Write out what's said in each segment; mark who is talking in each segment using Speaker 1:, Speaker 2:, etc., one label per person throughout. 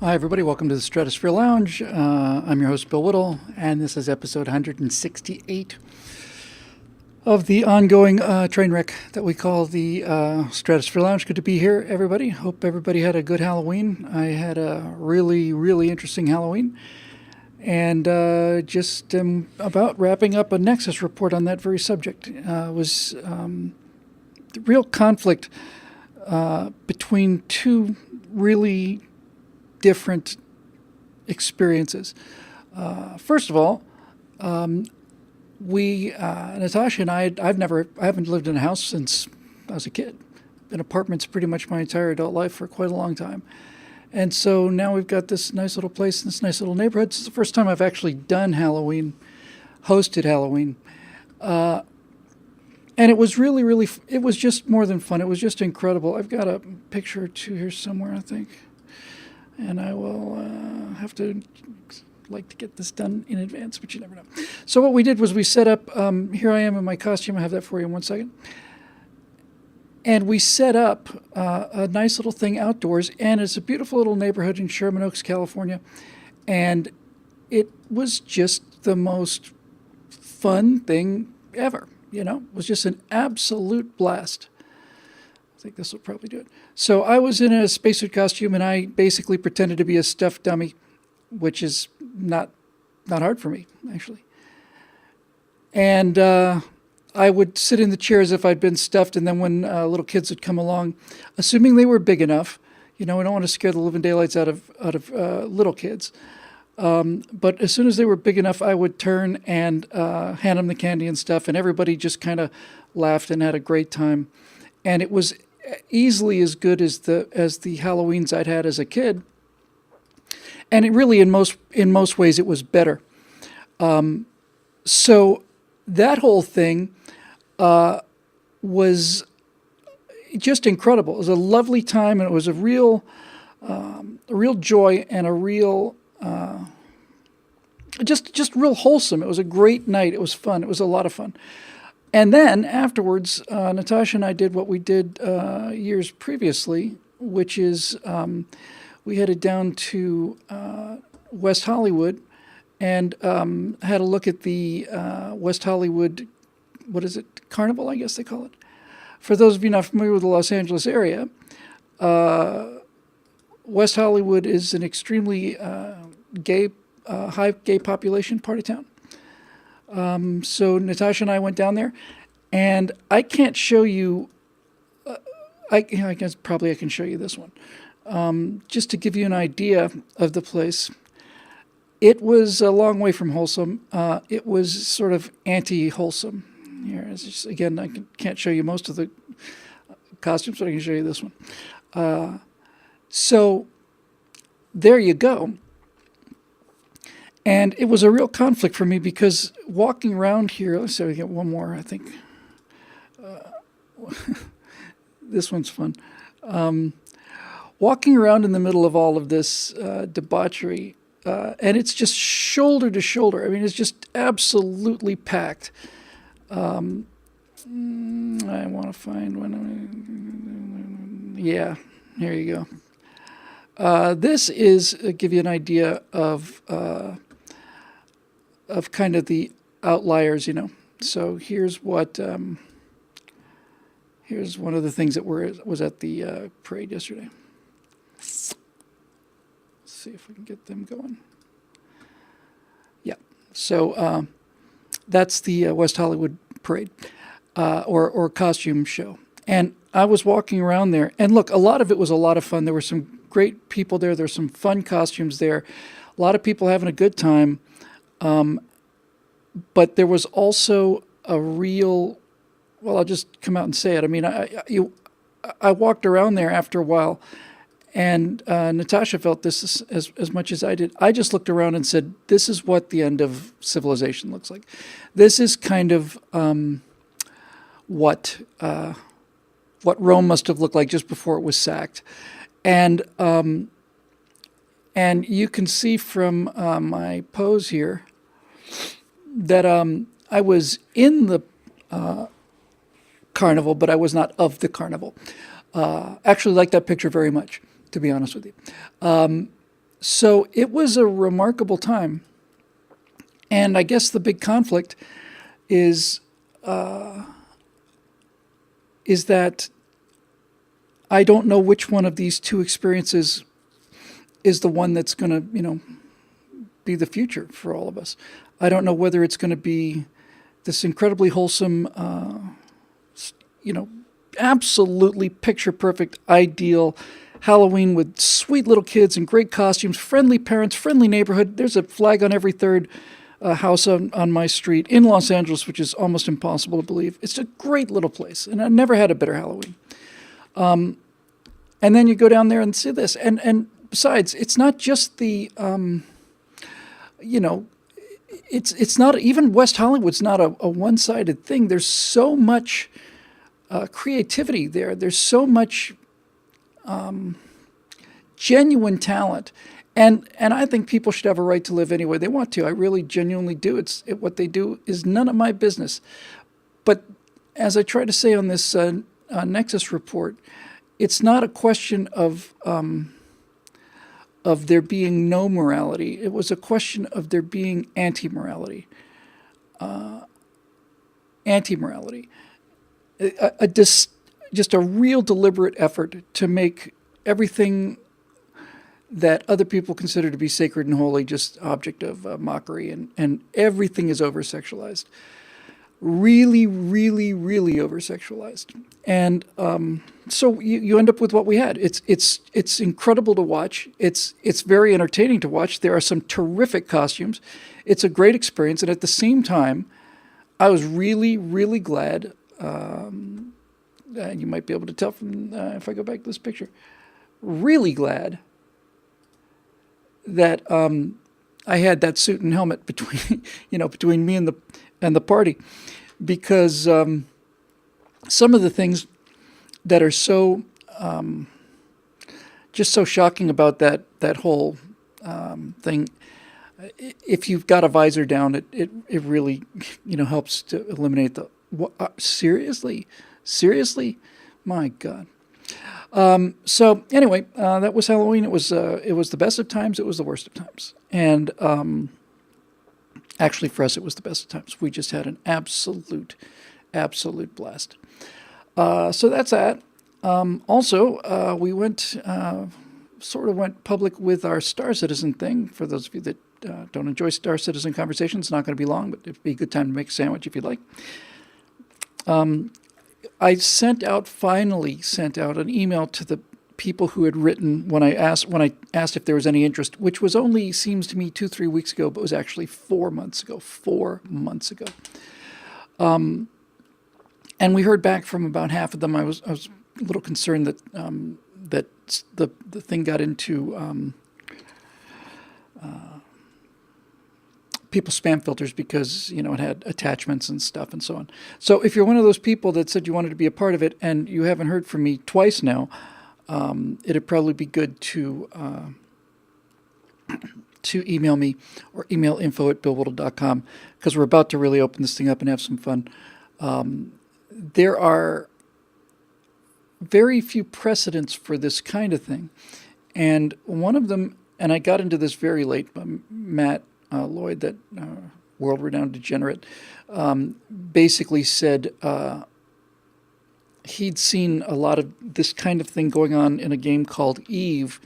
Speaker 1: Hi, everybody. Welcome to the Stratosphere Lounge. I'm your host, Bill Whittle, and this is episode 168 of the ongoing train wreck that we call the Stratosphere Lounge. Good to be here, everybody. Hope everybody had a good Halloween. I had a really, really interesting Halloween, and just about wrapping up a Nexus report on that very subject. Was the real conflict between two really different experiences. First of all, Natasha and I haven't lived in a house since I was a kid. In apartments pretty much my entire adult life for quite a long time. And so now we've got this nice little place in this nice little neighborhood. It's the first time I've actually done Halloween, hosted Halloween. And it was really, really, it was just more than fun. It was just incredible. I've got a picture or two here somewhere, I think. And I will have to like to get this done in advance, but you never know. So what we did was we set up, here I am in my costume. I have that for you in 1 second. And we set up a nice little thing outdoors, and it's a beautiful little neighborhood in Sherman Oaks, California. And it was just the most fun thing ever, you know? It was just an absolute blast. I think this will probably do it. So I was in a spacesuit costume, and I basically pretended to be a stuffed dummy, which is not hard for me, actually. And I would sit in the chair as if I'd been stuffed, and then when little kids would come along, assuming they were big enough, you know, I don't want to scare the living daylights out of little kids. But as soon as they were big enough, I would turn and hand them the candy and stuff, and everybody just kind of laughed and had a great time. And it was easily as good as the Halloweens I'd had as a kid, and it really in most ways it was better. So that whole thing was just incredible. It was a lovely time, and it was a real joy and a real just real wholesome. It was a great night. It was fun. It was a lot of fun. And then afterwards, Natasha and I did what we did years previously, which is we headed down to West Hollywood and had a look at the West Hollywood, what is it, Carnival, I guess they call it. For those of you not familiar with the Los Angeles area, West Hollywood is an extremely high gay population part of town. So Natasha and I went down there, and I can't show you. I guess probably I can show you this one, just to give you an idea of the place. It was a long way from wholesome. It was sort of anti-wholesome. Here, again, I can't show you most of the costumes, but I can show you this one. So there you go. And it was a real conflict for me because walking around here, let's say we get one more, I think. This one's fun. Walking around in the middle of all of this debauchery, and it's just shoulder to shoulder. I mean, it's just absolutely packed. I want to find one. Yeah, here you go. This is give you an idea of kind of the outliers, you know. So here's what here's one of the things that was at the parade yesterday. Let's see if we can get them going. Yeah. So that's the West Hollywood parade or costume show. And I was walking around there, and look, a lot of it was a lot of fun. There were some great people there. There's some fun costumes there. A lot of people having a good time. But there was also a real, well, I'll just come out and say it. I mean, I walked around there after a while, and Natasha felt this as much as I did. I just looked around and said, this is what the end of civilization looks like. This is kind of what Rome must have looked like just before it was sacked. And you can see from my pose here that I was in the carnival, but I was not of the carnival. Actually like that picture very much, to be honest with you. So it was a remarkable time. And I guess the big conflict is that I don't know which one of these two experiences is the one that's going to, be the future for all of us. I don't know whether it's going to be this incredibly wholesome, absolutely picture perfect, ideal Halloween with sweet little kids and great costumes, friendly parents, friendly neighborhood. There's a flag on every third house on my street in Los Angeles, which is almost impossible to believe. It's a great little place, and I never had a better Halloween. And then you go down there and see this. And besides, it's not just the, it's not, even West Hollywood's not a one-sided thing. There's so much creativity there. There's so much genuine talent. And I think people should have a right to live any way they want to. I really genuinely do. What they do is none of my business. But as I try to say on this Nexus report, it's not a question of there being no morality. It was a question of there being anti-morality. Anti-morality. Just a real deliberate effort to make everything that other people consider to be sacred and holy just object of mockery, and everything is over-sexualized. Really, really, really over-sexualized. And so you end up with what we had. It's incredible to watch. It's very entertaining to watch. There are some terrific costumes. It's a great experience. And at the same time, I was really, really glad. You might be able to tell from if I go back to this picture. Really glad that I had that suit and helmet between me and the party, because some of the things that are so just so shocking about that whole thing, if you've got a visor down, it really helps to eliminate the seriously, my God. So anyway, that was Halloween. It was the best of times. It was the worst of times. And actually, for us, it was the best of times. We just had an absolute blast. So that's that. Also, we went public with our Star Citizen thing. For those of you that don't enjoy Star Citizen conversations, it's not going to be long, but it'd be a good time to make a sandwich if you'd like. I finally sent out an email to the people who had written when I asked if there was any interest, which was only, seems to me, 2-3 weeks ago, but was actually 4 months ago. 4 months ago. And we heard back from about half of them. I was a little concerned that that the thing got into people's spam filters because, it had attachments and stuff and so on. So if you're one of those people that said you wanted to be a part of it and you haven't heard from me twice now, it'd probably be good to email me or email info@billwhittle.com, because we're about to really open this thing up and have some fun. There are very few precedents for this kind of thing. And one of them, and I got into this very late, Matt Lloyd, that world-renowned degenerate, basically said he'd seen a lot of this kind of thing going on in a game called Eve,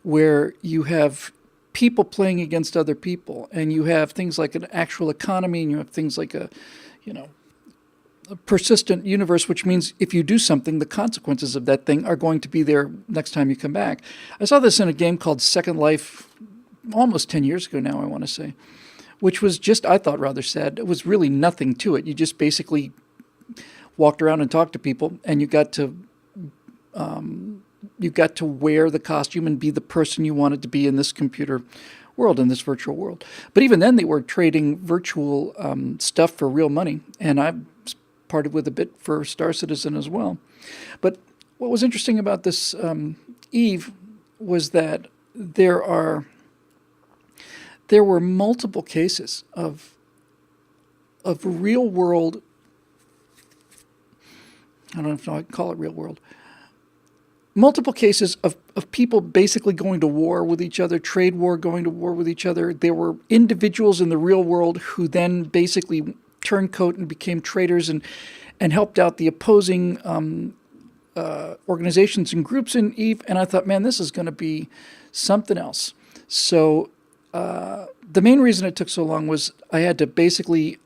Speaker 1: where you have people playing against other people, and you have things like an actual economy, and you have things like a persistent universe, which means if you do something, the consequences of that thing are going to be there next time you come back. I saw this in a game called Second Life almost 10 years ago now, I want to say, which was just, I thought, rather sad. It was really nothing to it. You just basically walked around and talked to people, and you got to wear the costume and be the person you wanted to be in this computer world, in this virtual world. But even then, they were trading virtual stuff for real money, and I parted with a bit for Star Citizen as well. But what was interesting about this Eve was that there were multiple cases of real world, I don't know if I can call it real world, multiple cases of people basically going to war with each other, trade war, going to war with each other. There were individuals in the real world who then basically turncoat and became traitors and helped out the opposing organizations and groups in Eve. And I thought, man, this is going to be something else. So the main reason it took so long was I had to basically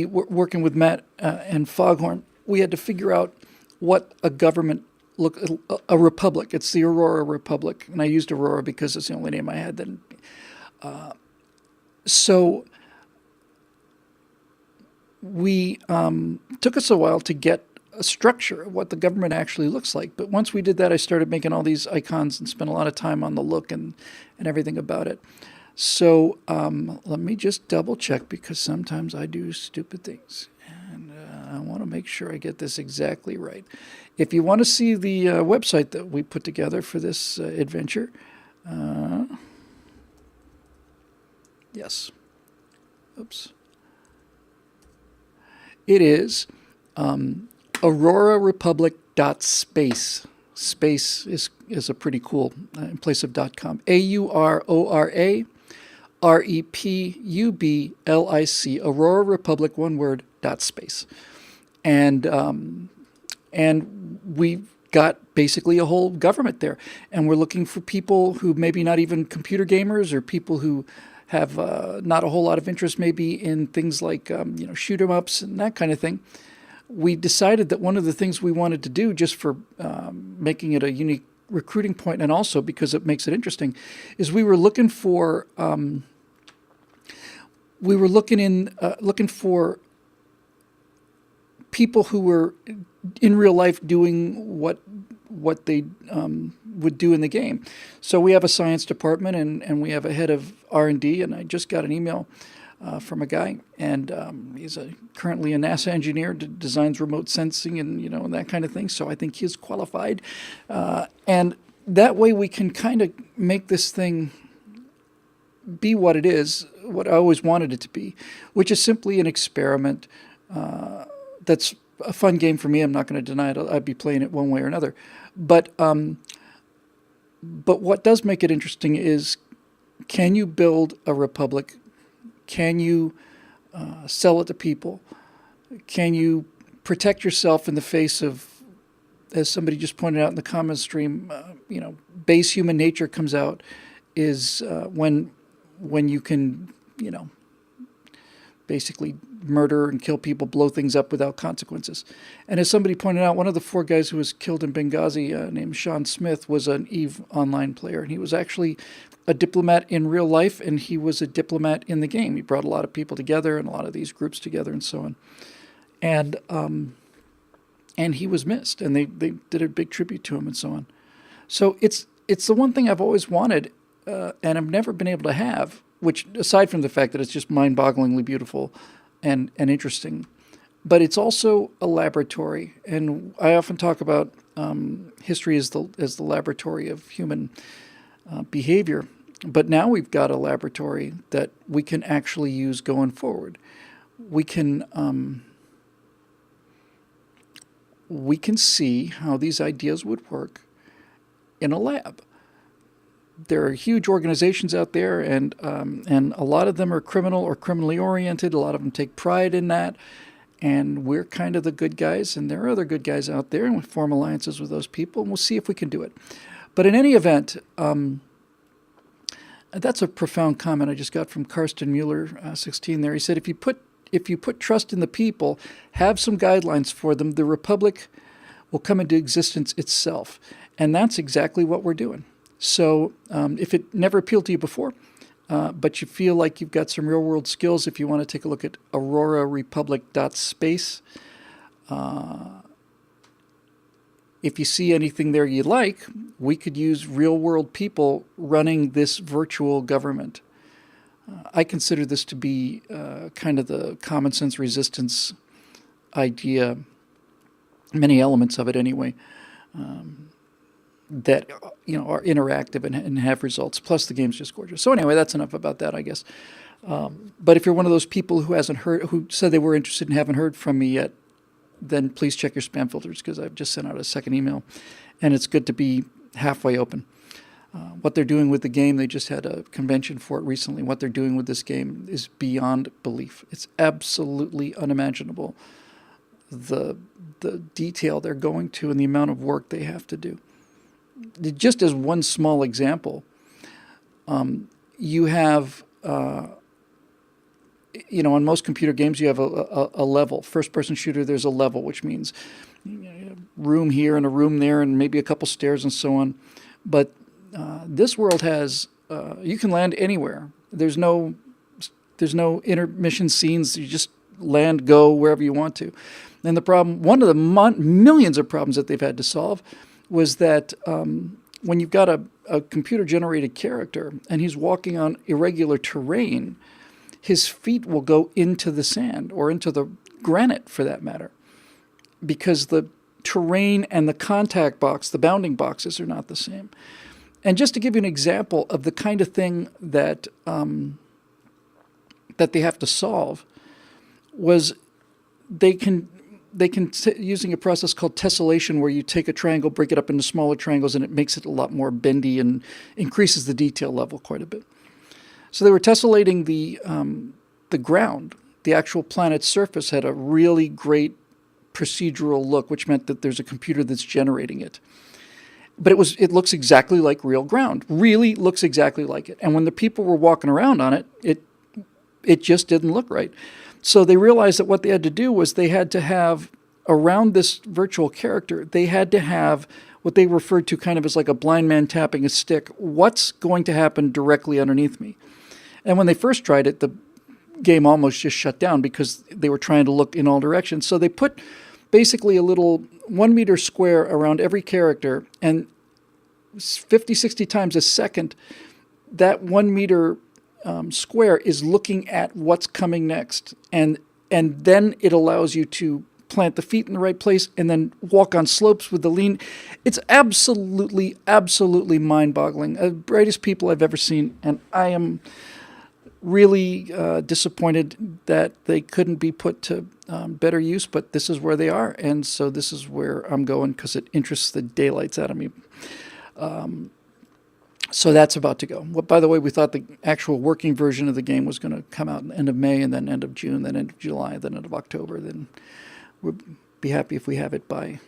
Speaker 1: working with Matt and Foghorn, we had to figure out what a government a republic. It's the Aurora Republic, and I used Aurora because it's the only name I had then. So we took us a while to get a structure of what the government actually looks like. But once we did that, I started making all these icons and spent a lot of time on the look and everything about it. So let me just double check because sometimes I do stupid things. And I want to make sure I get this exactly right. If you want to see the website that we put together for this adventure, yes. Oops. It is aurorarepublic.space. Space is a pretty cool in place of .com. AURORA REPUBLIC, Aurora Republic, one word, .space. And we've got basically a whole government there. And we're looking for people who maybe not even computer gamers or people who have not a whole lot of interest maybe in things like, shoot 'em ups and that kind of thing. We decided that one of the things we wanted to do just for making it a unique recruiting point and also because it makes it interesting is we were looking for looking for people who were in real life doing what they would do in the game. So we have a science department and we have a head of R&D, and I just got an email from a guy, and he's currently a NASA engineer, designs remote sensing and and that kind of thing. So I think he's qualified, and that way we can kind of make this thing be what it is, what I always wanted it to be, which is simply an experiment. That's a fun game for me. I'm not going to deny it. I'd be playing it one way or another, but what does make it interesting is, can you build a republic? Can you sell it to people? Can you protect yourself in the face of, as somebody just pointed out in the comments stream, base human nature comes out, is when you can, basically murder and kill people, blow things up without consequences. And as somebody pointed out, one of the 4 guys who was killed in Benghazi, named Sean Smith, was an EVE online player. And he was actually a diplomat in real life, and he was a diplomat in the game. He brought a lot of people together and a lot of these groups together and so on. And he was missed, and they did a big tribute to him and so on. So it's the one thing I've always wanted, and I've never been able to have, which, aside from the fact that it's just mind-bogglingly beautiful and interesting, but it's also a laboratory. And I often talk about history as the laboratory of human behavior. But now we've got a laboratory that we can actually use going forward. We can see how these ideas would work in a lab. There are huge organizations out there, and a lot of them are criminal or criminally oriented. A lot of them take pride in that, and we're kind of the good guys, and there are other good guys out there, and we form alliances with those people, and we'll see if we can do it. But in any event, that's a profound comment I just got from Karsten Mueller, 16 there. He said, if you put trust in the people, have some guidelines for them, the republic will come into existence itself. And that's exactly what we're doing. So if it never appealed to you before, but you feel like you've got some real-world skills, if you want to take a look at aurorarepublic.space, if you see anything there you like, we could use real-world people running this virtual government. I consider this to be kind of the common sense resistance idea, many elements of it anyway, that are interactive and have results. Plus, the game's just gorgeous. So anyway, that's enough about that, I guess. But if you're one of those people who said they were interested and haven't heard from me yet, then please check your spam filters, because I've just sent out a second email, and it's good to be halfway open. What they're doing with the game, they just had a convention for it recently. What they're doing with this game is beyond belief. It's absolutely unimaginable, the detail they're going to and the amount of work they have to do. Just as one small example, you have, on most computer games, you have a level. First-person shooter, there's a level, which means a room here and a room there and maybe a couple stairs and so on. But this world has, you can land anywhere. There's no intermission scenes. You just land, go wherever you want to. And the problem, one of the millions of problems that they've had to solve, was that when you've got a computer-generated character and he's walking on irregular terrain, his feet will go into the sand or into the granite, for that matter, because the terrain and the contact box, the bounding boxes, are not the same. And just to give you an example of the kind of thing that that they have to solve, was they can using a process called tessellation, where you take a triangle, break it up into smaller triangles, and it makes it a lot more bendy and increases the detail level quite a bit. So they were tessellating the ground. The actual planet's surface had a really great procedural look, which meant that there's a computer that's generating it. But it looks exactly like real ground. Really looks exactly like it. And when the people were walking around on it, it just didn't look right. So they realized that what they had to do was they had to have, around this virtual character, they had to have what they referred to kind of as like a blind man tapping a stick. What's going to happen directly underneath me? And when they first tried it, the game almost just shut down because they were trying to look in all directions. So they put basically a little 1 meter square around every character, and 50, 60 times a second, that 1 meter square is looking at what's coming next. And then it allows you to plant the feet in the right place and then walk on slopes with the lean. It's absolutely, absolutely mind-boggling. The brightest people I've ever seen, and I am really disappointed that they couldn't be put to better use, but this is where they are, and so this is where I'm going because it interests the daylights out of me. So that's about to go. Well, by the way, we thought the actual working version of the game was going to come out in the end of May, and then end of June, then end of July, then end of October. Then we'll be happy if we have it by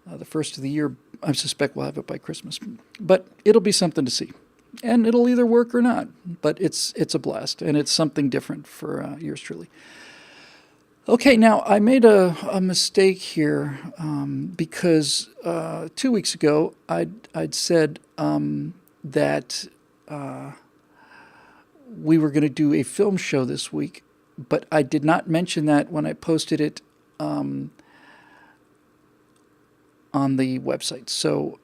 Speaker 1: the first of the year. I suspect we'll have it by Christmas. But it'll be something to see. And it'll either work or not. But it's a blast, and it's something different for yours truly. Okay, now I made a mistake here because 2 weeks ago I'd said that we were going to do a film show this week, but I did not mention that when I posted it on the website. So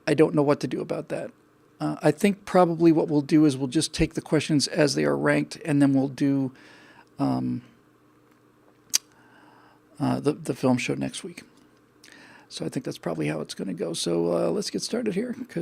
Speaker 1: I don't know what to do about that. I think probably what we'll do is we'll just take the questions as they are ranked, and then we'll do the film show next week. So I think that's probably how it's going to go. So let's get started here, because